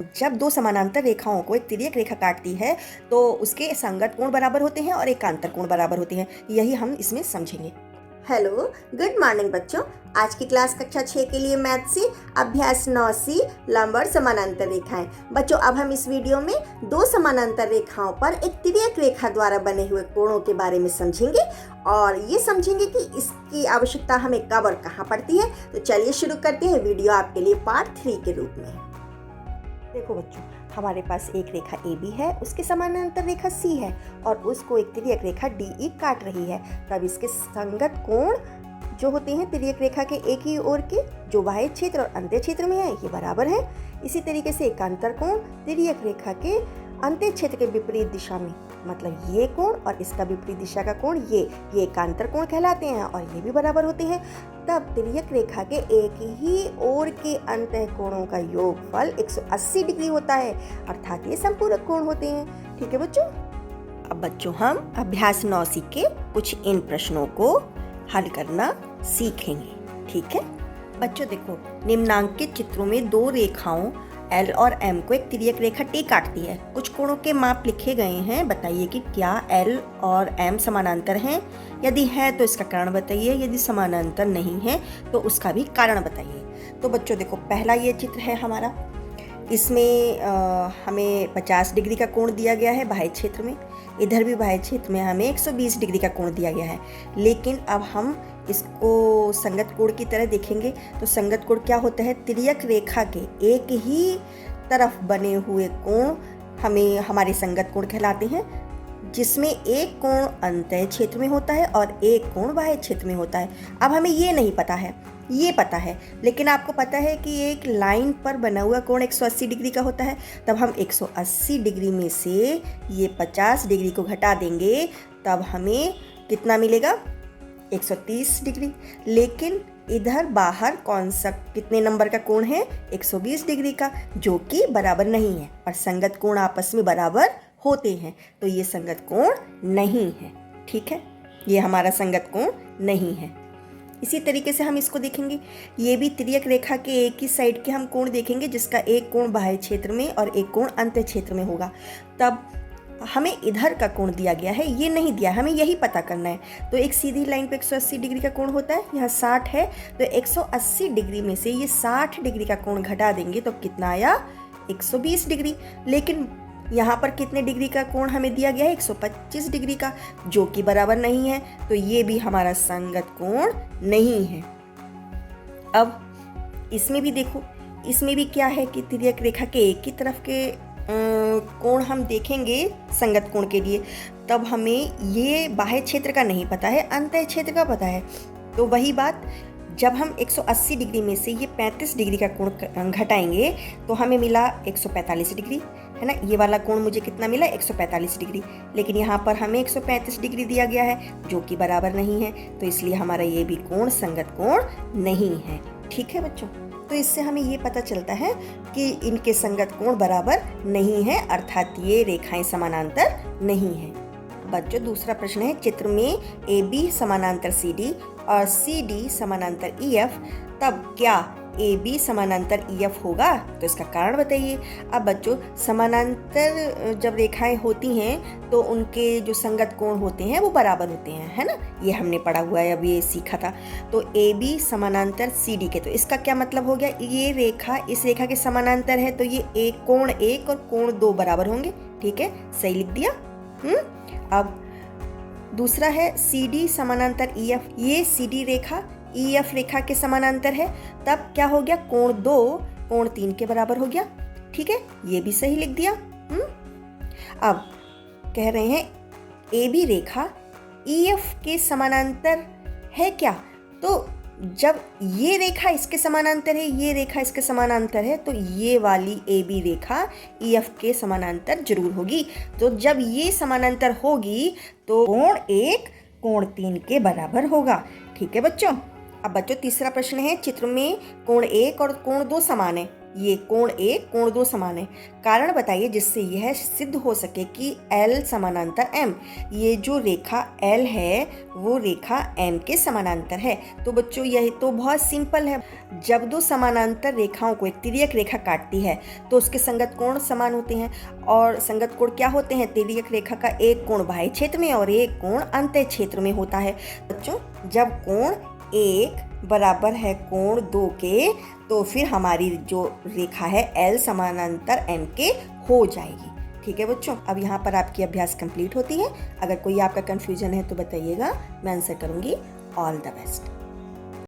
जब दो समानांतर रेखाओं को एक तिर्यक रेखा काटती है तो उसके संगत कोण बराबर होते हैं और एकांतर कोण बराबर होते हैं। यही हम इसमें समझेंगे। हेलो, गुड मॉर्निंग बच्चों। आज की क्लास कक्षा 6 के लिए मैथ से अभ्यास 9C लंब और समानांतर रेखाएं। बच्चों, अब हम इस वीडियो में दो समानांतर रेखाओं पर एक तिर्यक रेखा द्वारा बने हुए कोणों के बारे में समझेंगे और ये समझेंगे कि इसकी आवश्यकता हमें कब और कहाँ पड़ती है। तो चलिए शुरू करते हैं वीडियो आपके लिए पार्ट 3 के रूप में। देखो बच्चों, हमारे पास एक रेखा AB है, उसके समानांतर रेखा C है और उसको एक तिर्यक रेखा DE काट रही है। तब इसके संगत कोण जो होते हैं तिर्यक रेखा के एक ही ओर के, जो बाह्य क्षेत्र और अंत्य क्षेत्र में है, ये बराबर है। इसी तरीके से एकांतर कोण तिर्यक रेखा के अंत्य क्षेत्र के विपरीत दिशा में, मतलब ये कोण और इसका विपरीत दिशा का कोण ये एकांतर कोण कहलाते हैं और ये भी बराबर होते हैं। तब तिर्यक रेखा के एक ही ओर के अंतः कोणों का योगफल 180 डिग्री होता है, अर्थात ये संपूरक कोण होते हैं। ठीक है बच्चों। अब बच्चों, हम अभ्यास 9C के कुछ इन प्रश्नों को हल करना सीखेंगे। ठीक है बच्चों, देखो निम्नांकित चित्रों में दो रेखाओं L और M को एक तिर्यक रेखा T काटती है। कुछ कोणों के माप लिखे गए हैं। बताइए कि क्या L और M समानांतर हैं? यदि है तो इसका कारण बताइए, यदि समानांतर नहीं है तो उसका भी कारण बताइए। तो बच्चों देखो, पहला ये चित्र है हमारा। इसमें हमें 50 डिग्री का कोण दिया गया है बाह्य क्षेत्र में, इधर भी बाह्य क्षेत्र में हमें 120 डिग्री का कोण दिया गया है। लेकिन अब हम इसको संगत कोण की तरह देखेंगे तो संगत कोण क्या होता है? तिर्यक रेखा के एक ही तरफ बने हुए कोण हमें हमारे संगत कोण कहलाते हैं, जिसमें एक कोण अंतः क्षेत्र में होता है और एक कोण बाह्य क्षेत्र में होता है। अब हमें ये नहीं पता है, ये पता है, लेकिन आपको पता है कि एक लाइन पर बना हुआ कोण 180 डिग्री का होता है। तब हम 180 डिग्री में से ये 50 डिग्री को घटा देंगे, तब हमें कितना मिलेगा? 130 डिग्री। लेकिन इधर बाहर कौन सा कितने नंबर का कोण है? 120 डिग्री का, जो कि बराबर नहीं है। और संगत कोण आपस में बराबर होते हैं, तो ये संगत कोण नहीं है। ठीक है, ये हमारा संगत कोण नहीं है। इसी तरीके से हम इसको देखेंगे, ये भी तिर्यक रेखा के एक ही साइड के हम कोण देखेंगे, जिसका एक कोण बाह्य क्षेत्र में और एक कोण अंत्य क्षेत्र में होगा। तब हमें इधर का कोण दिया गया है, ये नहीं दिया, हमें यही पता करना है। तो एक सीधी लाइन पे 180 डिग्री का कोण होता है, यहाँ 60 है, तो 180 डिग्री में से ये 60 डिग्री का कोण घटा देंगे तो कितना आया? 120 डिग्री। लेकिन यहाँ पर कितने डिग्री का कोण हमें दिया गया है? 125 डिग्री का, जो कि बराबर नहीं है, तो ये भी हमारा संगत कोण नहीं है। अब इसमें भी देखो, इसमें भी क्या है कि तिर्यक रेखा के एक ही तरफ के कोण हम देखेंगे संगत कोण के लिए, तब हमें ये बाह्य क्षेत्र का नहीं पता है, अंतः क्षेत्र का पता है। तो वही बात, जब हम 180 डिग्री में से ये 35 डिग्री का कोण घटाएंगे तो हमें मिला 145 डिग्री, है ना। ये वाला कोण मुझे कितना मिला? 145 डिग्री। लेकिन यहाँ पर हमें 135 डिग्री दिया गया है, जो कि बराबर नहीं है, तो इसलिए हमारा ये भी कोण संगत कोण नहीं है। ठीक है बच्चों, तो इससे हमें ये पता चलता है कि इनके संगत कोण बराबर नहीं है, अर्थात ये रेखाएं समानांतर नहीं है। बच्चों, दूसरा प्रश्न है, चित्र में AB समानांतर CD और CD समानांतर EF, तब क्या AB समानांतर EF होगा? तो इसका कारण बताइए। अब बच्चों, समानांतर जब रेखाएं होती हैं तो उनके जो संगत कोण होते हैं वो बराबर होते हैं, है ना। ये हमने पढ़ा हुआ है, अब ये सीखा था। तो AB समानांतर CD के, तो इसका क्या मतलब हो गया? ये रेखा इस रेखा के समानांतर है, तो ये एक कोण 1 और कोण 2 बराबर होंगे। ठीक है, सही लिख दिया। अब दूसरा है CD समानांतर EF, ये CD रेखा EF रेखा के समानांतर है, तब क्या हो गया? कोण 2 कोण 3 के बराबर हो गया। ठीक है, ये भी सही लिख दिया। अब कह रहे हैं AB रेखा EF के समानांतर है क्या? तो जब ये रेखा इसके समानांतर है, ये रेखा इसके समानांतर है, तो ये वाली AB रेखा EF के समानांतर जरूर होगी। तो जब ये समानांतर होगी तो कोण 1 कोण 3 के बराबर होगा। ठीक है बच्चों। अब बच्चों, तीसरा प्रश्न है, चित्र में कोण 1 और कोण 2 समान है, ये कोण 1 कोण 2 समान है। कारण बताइए जिससे यह सिद्ध हो सके कि L समानांतर M। ये जो रेखा L है वो रेखा M के समानांतर है। तो बच्चों यह तो बहुत सिंपल है। जब दो समानांतर रेखाओं को एक तिर्यक रेखा काटती है तो उसके संगत कोण समान होते हैं। और संगत कोण क्या होते हैं? तिर्यक रेखा का एक कोण बाह्य क्षेत्र में और एक कोण अंतः क्षेत्र में होता है। बच्चों जब कोण 1 बराबर है कोण 2 के तो फिर हमारी जो रेखा है L समानांतर M के हो जाएगी। ठीक है बच्चों, अब यहाँ पर आपकी अभ्यास कंप्लीट होती है। अगर कोई आपका कन्फ्यूजन है तो बताइएगा, मैं आंसर करूँगी। All the best.